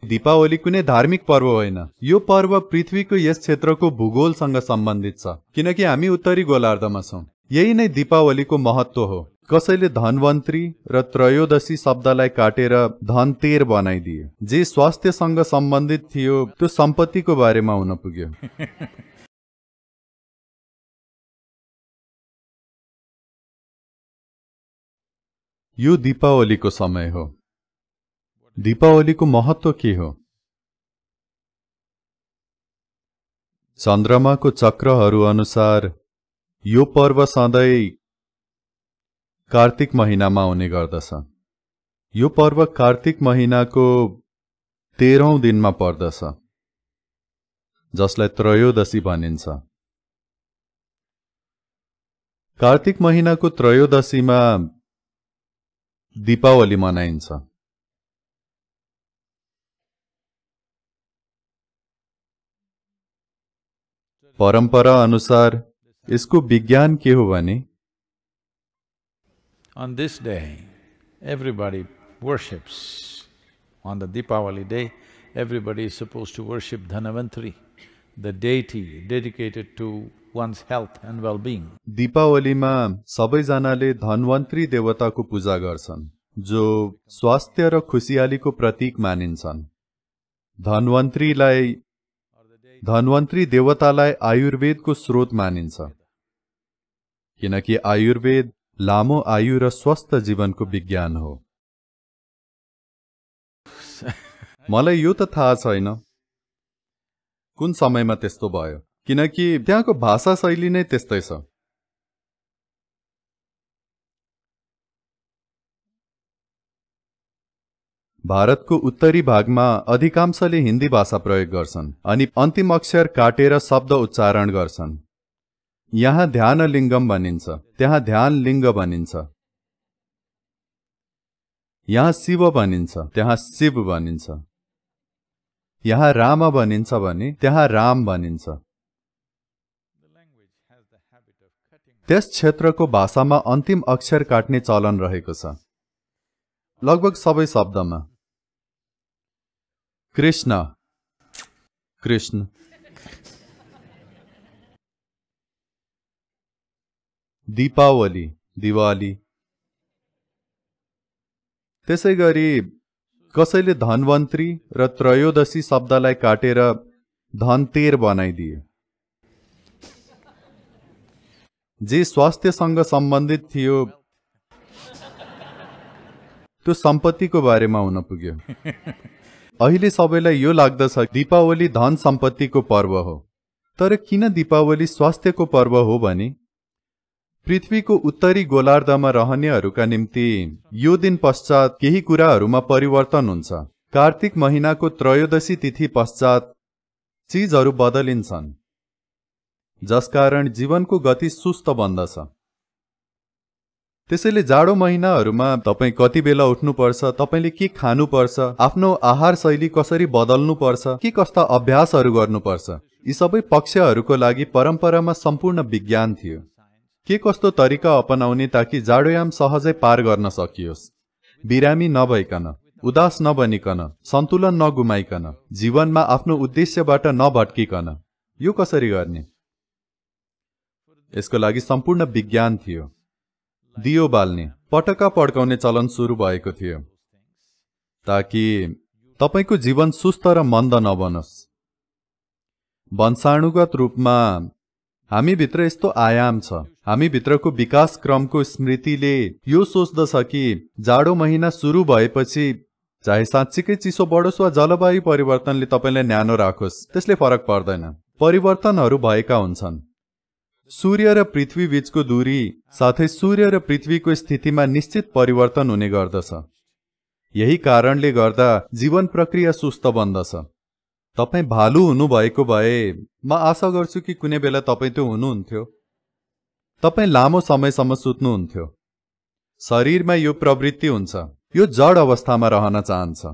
दीपावली कुनै धार्मिक पर्व होइन। यो पर्व पृथ्वीको यस क्षेत्रको भूगोलसँग सम्बन्धित छ, किनकि हामी उत्तरी गोलार्धमा छौं। यही नै दीपावलीको महत्व हो। कसैले धन्वन्तरी र त्रयोदशी शब्दलाई काटेर धनतेर बनाइदिए। जे स्वास्थ्यसँग सम्बन्धित थियो त्यो सम्पत्तिको बारेमा हुन पुग्यो। यो दीपावलीको समय हो। दीपावलीको महत्व के हो? चन्द्रमाको चक्रहरू अनुसार यो पर्व सधैँ कार्तिक महिनामा हुने गर्दछ। यो पर्व कार्तिक महिनाको 13औं दिनमा पर्दछ, जसलाई त्रयोदशी भनिन्छ। कार्तिक महिनाको त्रयोदशीमा दीपावली मनाइन्छ। परम्परा अनुसार यसको विज्ञान के हो भने On this day, everybody worships. On the Deepavali day, everybody is supposed to worship Dhanvantari, the deity dedicated to one's health and well-being. दीपावलीमा सबैजनाले धन्वन्तरी देवताको पूजा गर्छन्, जो स्वास्थ्य र खुशियालीको प्रतीक मानिन्छन्। धन्वन्तरी देवतालाई आयुर्वेदको स्रोत मानिन्छ, किनकि आयुर्वेद लामो आयु र स्वस्थ जीवनको विज्ञान हो। मलाई यो त थाहा छैन कुन समयमा त्यस्तो भयो, किनकि त्यहाँको भाषा शैली नै त्यस्तै छ। भारतको उत्तरी भागमा अधिकांशले हिन्दी भाषा प्रयोग गर्छन् अनि अन्तिम अक्षर काटेर शब्द उच्चारण गर्छन्। यहाँ ध्यान लिङ्गम भनिन्छ, त्यहाँ ध्यान लिङ्ग भनिन्छ। यहाँ शिव भनिन्छ, त्यहाँ शिव भनिन्छ। यहाँ राम भनिन्छ भने त्यहाँ राम भनिन्छ। त्यस क्षेत्रको भाषामा अन्तिम अक्षर काट्ने चलन रहेको छ, लगभग सबै शब्दमा। कृष्ण, कृष्ण। दीपावली, दिवाली। त्यसैगरी कसैले धन्वन्तरी र त्रयोदशी शब्दलाई काटेर धनतेर बनाइदिए। जे स्वास्थ्यसँग सम्बन्धित थियो त्यो सम्पत्तिको बारेमा हुन पुग्यो। अहिले सबैलाई यो लाग्दछ दीपावली धन सम्पत्तिको पर्व हो, तर किन दीपावली स्वास्थ्यको पर्व हो भने पृथ्वीको उत्तरी गोलार्धमा रहनेहरूका निम्ति यो दिन पश्चात केही कुराहरूमा परिवर्तन हुन्छ। कार्तिक महिनाको त्रयोदशी तिथि पश्चात चीजहरू बदलिन्छन्, जसकारण जीवनको गति सुस्त बन्दछ। त्यसैले जाडो महिनाहरूमा तपाई कति बेला उठ्नुपर्छ, तपाईले के खानुपर्छ, आफ्नो आहार शैली कसरी बदल्नुपर्छ, के कस्ता अभ्यासहरू गर्नुपर्छ, यी सबै पक्षहरूको लागि परम्परामा सम्पूर्ण विज्ञान थियो। के कस्तो तरिका अपनाउने ताकि जाडोयाम सहजै पार गर्न सकियोस्, बिरामी नभइकन, उदास नबनिकन, सन्तुलन नगुमाइकन, जीवनमा आफ्नो उद्देश्यबाट नभट्किकन। यो कसरी गर्ने? यसको लागि सम्पूर्ण विज्ञान थियो। दियो बाल्ने, पटका पड्काउने चलन सुरु भएको थियो, ताकि तपाईको जीवन सुस्त र मन्द नबनोस्। वंशाणुगत रूपमा हामी भित्र यस्तो आयाम छ। हामी भित्रको विकास क्रमको स्मृतिले यो सोच्दछ कि जाडो महिना सुरु भएपछि चाहे साँच्चीकै चिसो बढोस् वा जलवायु परिवर्तनले तपाईलाई न्यानो राखोस्, त्यसले फरक पर्दैन। परिवर्तनहरू भएका हुन्छन्। सूर्य र पृथ्वी बीचको दूरी साथै सूर्य र पृथ्वीको स्थितिमा निश्चित परिवर्तन हुने गर्दछ। यही कारणले गर्दा जीवन प्रक्रिया सुस्त बन्दछ। तपाई भालु हुनुभएको भए म आशा गर्छु कि कुनै बेला तपाई त्यो हुनुहुन्थ्यो। तपाई लामो समयसम्म सुत्नुहुन्थ्यो। शरीरमा यो प्रवृत्ति हुन्छ, यो जड अवस्थामा रहन चाहन्छ।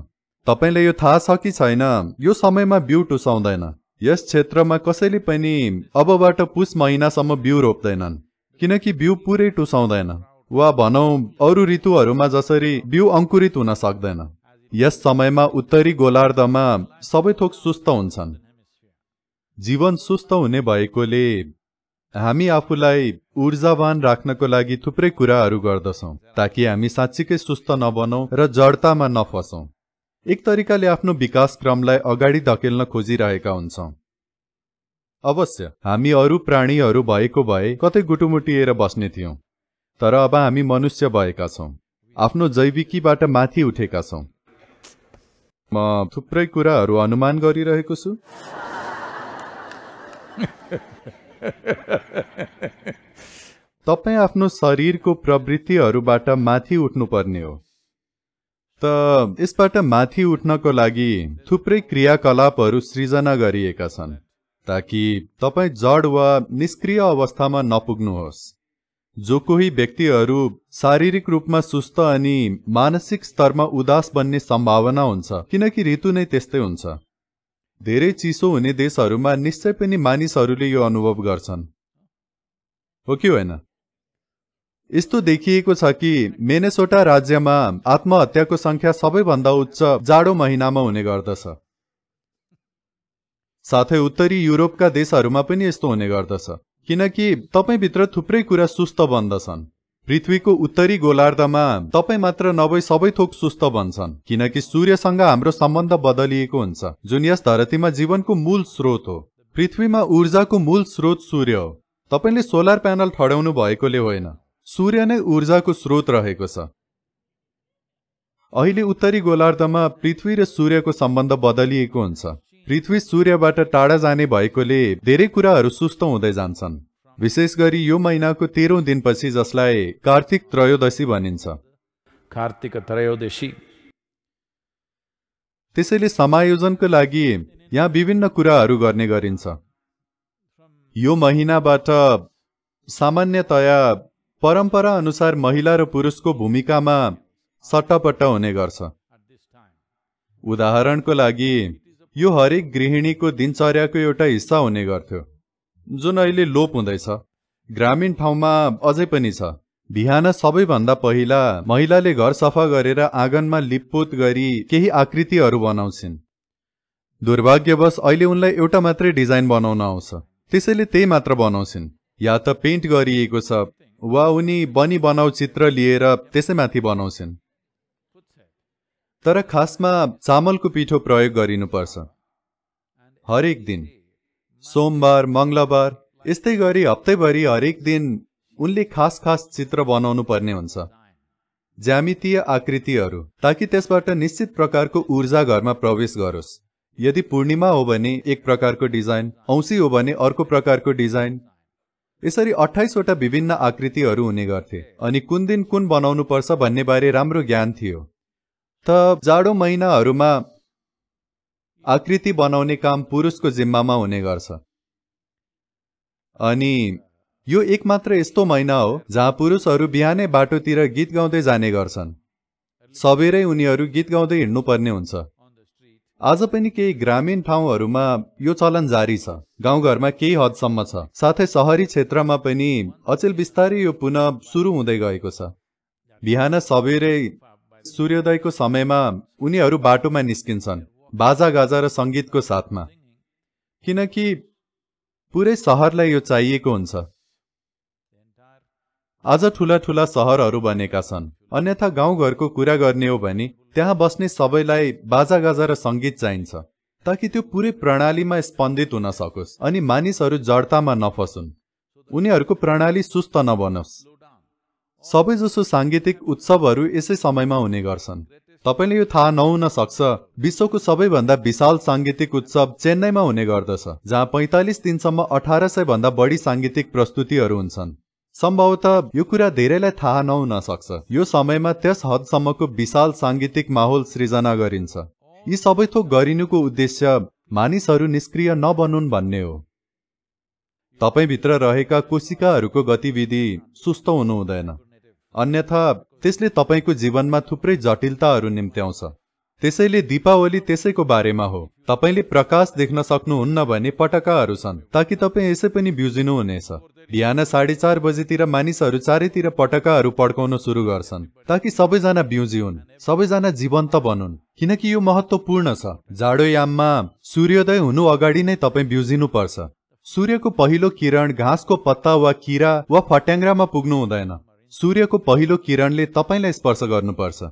तपाईलाई यो थाहा छ कि छैन, यो समयमा बिउ टुसाउँदैन। यस क्षेत्रमा कसैले पनि अबबाट पुष महिनासम्म बिउ रोप्दैनन्, किनकि बिउ पुरै टुसाउँदैन, वा भनौं अरू ऋतुहरूमा जसरी बिउ अंकुरित हुन सक्दैन। यस समयमा उत्तरी गोलार्धमा सबै थोक सुस्त हुन्छन्। जीवन सुस्त हुने भएकोले हामी आफूलाई ऊर्जावान राख्नको लागि थुप्रै कुराहरू गर्दछौं ताकि हामी साच्चीकै सुस्त नबनौं र जडतामा नफसौं। एक तरिकाले आफ्नो विकास क्रमलाई अगाडि धकेल्न खोजिरहेका हुन्छौं। अवश्य हामी अरू प्राणीहरू भएको भए कतै गुटुमुटिएर बस्ने थियौं, तर अब हामी मनुष्य भएका छौं, आफ्नो जैविकीबाट माथि उठेका छौं। म थुप्रै कुराहरू अनुमान गरिरहेको छु। तपाई आफ्नो शरीरको प्रवृत्तिहरूबाट माथि उठ्नुपर्ने हो। त यसबाट माथि उठ्नको लागि थुप्रै क्रियाकलापहरू सृजना गरिएका छन् ताकि तपाई जड वा निष्क्रिय अवस्थामा नपुग्नुहोस्। जो कोही व्यक्तिहरू शारीरिक रूपमा सुस्त अनि मानसिक स्तरमा उदास बन्ने सम्भावना हुन्छ, किनकि ऋतु नै त्यस्तै हुन्छ। धेरै चिसो हुने देशहरूमा निश्चय पनि मानिसहरूले यो अनुभव गर्छन्, हो कि होइन? यस्तो देखिएको छ कि मिनेसोटा राज्यमा आत्महत्याको संख्या सबैभन्दा उच्च जाडो महिनामा हुने गर्दछ। साथै उत्तरी युरोपका देशहरूमा पनि यस्तो हुने गर्दछ, किनकि तपाईभित्र थुप्रै कुरा सुस्त बन्दछन्। पृथ्वीको उत्तरी गोलार्धमा तपाई मात्र नभई सबै थोक सुस्त बन्छन्, किनकि सूर्यसँग हाम्रो सम्बन्ध बदलिएको हुन्छ, जुन यस धरतीमा जीवनको मूल स्रोत हो। पृथ्वीमा ऊर्जाको मूल स्रोत सूर्य हो। तपाईले सोलर प्यानल ठड्याउनु भएकोले होइन, सूर्य नै ऊर्जाको स्रोत रहेको छ। अहिले उत्तरी गोलार्धमा पृथ्वी र सूर्यको सम्बन्ध बदलिएको हुन्छ। पृथ्वी सूर्यबाट टाढा जाने भएकोले धेरै कुराहरू सुस्त हुँदै जान्छन्, विशेष गरी यो महिनाको 13औं दिनपछि, जसलाई कार्तिक त्रयोदशी भनिन्छ। कार्तिक त्रयोदशी। त्यसैले समायोजनको लागि यहाँ विभिन्न कुराहरू गर्ने गरिन्छ। यो महिनाबाट सामान्यतया परम्परा अनुसार महिला र पुरुषको भूमिकामा सट्टापट्टा हुने गर्छ। उदाहरणको लागि यो हरेक गृहिणीको दिनचर्याको एउटा हिस्सा हुने गर्थ्यो, जुन अहिले लोप हुँदैछ। ग्रामीण ठाउँमा अझै पनि छ। बिहान सबैभन्दा पहिला महिलाले घर सफा गरेर आँगनमा लिपपोत गरी केही आकृतिहरू बनाउँछिन्। दुर्भाग्यवश अहिले उनलाई एउटा मात्रै डिजाइन बनाउन आउँछ, त्यसैले त्यही मात्र बनाउँछिन्। या त पेन्ट गरिएको छ वा उनी बनी बनाउ चित्र लिएर त्यसैमाथि बनाउँछिन्। तर खासमा चामलको पिठो प्रयोग गरिनुपर्छ हरेक दिन, सोमबार, मंगलबार, यस्तै गरी हप्तैभरि हरेक दिन उनले खास खास चित्र बनाउनु पर्ने हुन्छ, ज्यामितीय आकृतिहरू, ताकि त्यसबाट निश्चित प्रकारको ऊर्जा घरमा प्रवेश गरोस्। यदि पूर्णिमा हो भने एक प्रकारको डिजाइन, औँसी हो भने अर्को प्रकारको डिजाइन, यसरी 28 वटा विभिन्न आकृतिहरू हुने गर्थे। अनि कुन दिन कुन बनाउनु पर्छ भन्ने बारे राम्रो ज्ञान थियो। त जाडो महिनाहरूमा आकृति बनाउने काम पुरुषको जिम्मामा हुने गर्छ। अनि यो एकमात्र यस्तो महिना हो जहाँ पुरुषहरू बिहानै बाटोतिर गीत गाउँदै जाने गर्छन्। सबेरै उनीहरू गीत गाउँदै हिँड्नु पर्ने हुन्छ। आज पनि केही ग्रामीण ठाउँहरूमा यो चलन जारी छ, गाउँघरमा केही हदसम्म छ, साथै शहरी क्षेत्रमा पनि अचेल बिस्तारै यो पुनः सुरु हुँदै गएको छ। बिहान सबेरै सूर्योदयको समयमा उनीहरू बाटोमा निस्किन्छन्, बाजागाजा र संगीतको साथमा, किनकि पुरै शहरलाई यो चाहिएको हुन्छ। आज ठूला ठूला शहरहरू बनेका छन्, अन्यथा गाउँघरको कुरा गर्ने हो भने त्यहाँ बस्ने सबैलाई बाजागाजा र संगीत चाहिन्छ, ताकि त्यो पुरै प्रणालीमा स्पन्दित हुन सकोस् अनि मानिसहरू जडतामा नफसुन्, उनीहरूको प्रणाली सुस्त नबनोस्। सबैजसो सांगीतिक उत्सवहरू यसै समयमा हुने गर्छन्। तपाईले यो थाहा नहुन सक्छ, विश्वको सबैभन्दा विशाल सांगीतिक उत्सव चेन्नईमा हुने गर्दछ, जहाँ 45 दिनसम्म 1800 भन्दा बढी सांगीतिक प्रस्तुतिहरू हुन्छन्। सम्भवतः यो कुरा धेरैलाई थाहा नहुन सक्छ। यो समयमा त्यस हदसम्मको विशाल सांगीतिक माहौल सृजना गरिन्छ। यी सबै थोक गरिनुको उद्देश्य मानिसहरू निष्क्रिय नबनुन् भन्ने हो। तपाईभित्र रहेका कोशिकाहरूको गतिविधि सुस्त हुनु हुँदैन, अन्यथा त्यसले तपाईको जीवनमा थुप्रै जटिलताहरू निम्त्याउँछ। त्यसैले दीपावली त्यसैको बारेमा हो। तपाईले प्रकाश देख्न सक्नुहुन्न भने पटकाहरू छन्, ताकि तपाईँ यसै पनि बिउजिनु हुनेछ। बिहान 4:30 बजेतिर मानिसहरू चारैतिर पटकाहरू पड्काउन सुरु गर्छन्, ताकि सबैजना बिउजिउन्, सबैजना जीवन्त बनुन्, किनकि यो महत्त्वपूर्ण छ। जाडो याममा सूर्योदय हुनु अगाडि नै तपाईँ बिउजिनु पर्छ। सूर्यको पहिलो किरण घाँसको पत्ता वा किरा वा फट्याङ्ग्रामा पुग्नु हुँदैन। सूर्यको पहिलो किरणले तपाईलाई स्पर्श गर्नुपर्छ।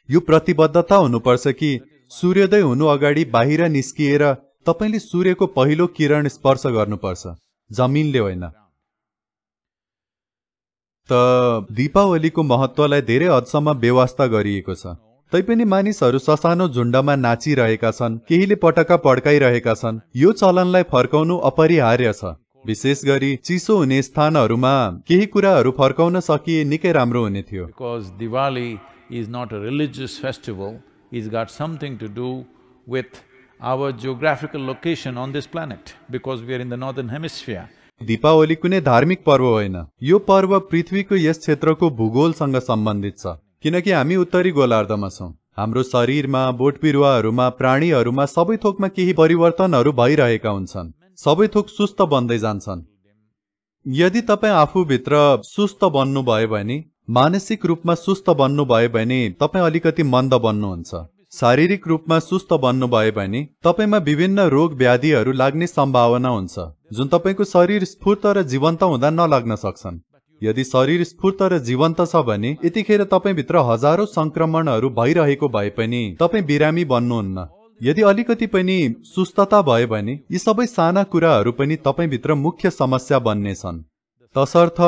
यो प्रतिबद्धता हुनुपर्छ कि सूर्योदय हुनु अगाडि बाहिर निस्किएर तपाईले सूर्यको पहिलो किरण स्पर्श गर्नुपर्छ, जमिनले होइन। त दीपावलीको महत्त्वलाई धेरै हदसम्म बेवास्ता गरिएको छ। तैपनि मानिसहरू ससानो झुण्डमा नाचिरहेका छन्, केहीले पटका पड्काइरहेका छन्। यो चलनलाई फर्काउनु अपरिहार्य छ। विशेष गरी चिसो हुने स्थानहरूमा केही कुराहरू फर्काउन सकिए निकै राम्रो हुने थियो। Because Diwali is not a religious festival, it's got something to do with our geographical location on this planet, because we are in the northern hemisphere. Deepawali कुनै धार्मिक पर्व होइन। यो पर्व पृथ्वीको यस क्षेत्रको भूगोलसँग सम्बन्धित छ, किनकि हामी उत्तरी गोलार्धमा छौं। हाम्रो शरीरमा, बोट बिरुवाहरूमा, प्राणीहरूमा सबै थोकमा केही परिवर्तनहरू भइरहेका हुन्छन्। सबै थोक सुस्त बन्दै जान्छन्। यदि तपाईँ आफूभित्र सुस्त बन्नुभयो भने, मानसिक रूपमा सुस्त बन्नुभयो भने तपाईँ अलिकति मन्द बन्नुहुन्छ। शारीरिक रूपमा सुस्त बन्नुभयो भने तपाईँमा विभिन्न रोग व्याधिहरू लाग्ने सम्भावना हुन्छ, जुन तपाईको शरीर स्फूर्त र जीवन्त हुँदा नलाग्न सक्छन्। यदि शरीर स्फूर्त र जीवन्त छ भने यतिखेर तपाईभित्र हजारौं संक्रमणहरू भइरहेको भए पनि तपाईँ बिरामी बन्नुहुन्न। यदि अलिकति पनि सुस्तता भयो भने यी सबै साना कुराहरू पनि तपाईभित्र मुख्य समस्या बन्नेछन्। तसर्थ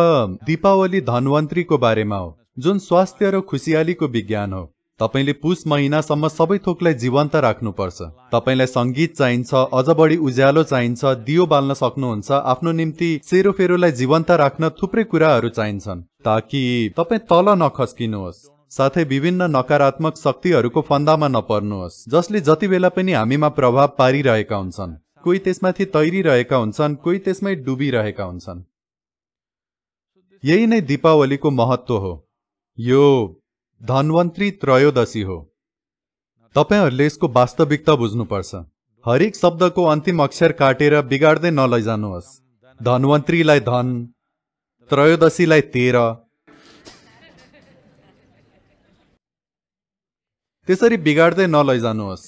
दीपावली धन्वन्तरीको बारेमा हो, जुन स्वास्थ्य र खुसियालीको विज्ञान हो। तपाईले पुष महिनासम्म सबै थोकलाई जीवन्त राख्नुपर्छ। तपाईलाई संगीत चाहिन्छ, अझ बढी उज्यालो चाहिन्छ, दियो बाल्न सक्नुहुन्छ, आफ्नो निम्ति सेरोफेरोलाई जीवन्त राख्न थुप्रै कुराहरू चाहिन्छन्, ताकि तपाईँ तल नखस्किनुहोस्, साथै विभिन्न नकारात्मक शक्तिहरूको फन्दामा नपर्नुहोस्, जसले जति बेला पनि हामीमा प्रभाव पारिरहेका हुन्छन्। कोही त्यसमाथि तैरिरहेका हुन्छन्, कोही त्यसमै डुबिरहेका हुन्छन्। यही नै दीपावलीको महत्त्व हो। यो धन्वन्तरी त्रयोदशी हो। तपाईहरूले यसको वास्तविकता बुझ्नुपर्छ। हरेक शब्दको अन्तिम अक्षर काटेर बिगाड्दै नलैजानुहोस्। धन्वन्तरीलाई धन, त्रयोदशीलाई 13, त्यसरी बिगाड्दै नलैजानुहोस्।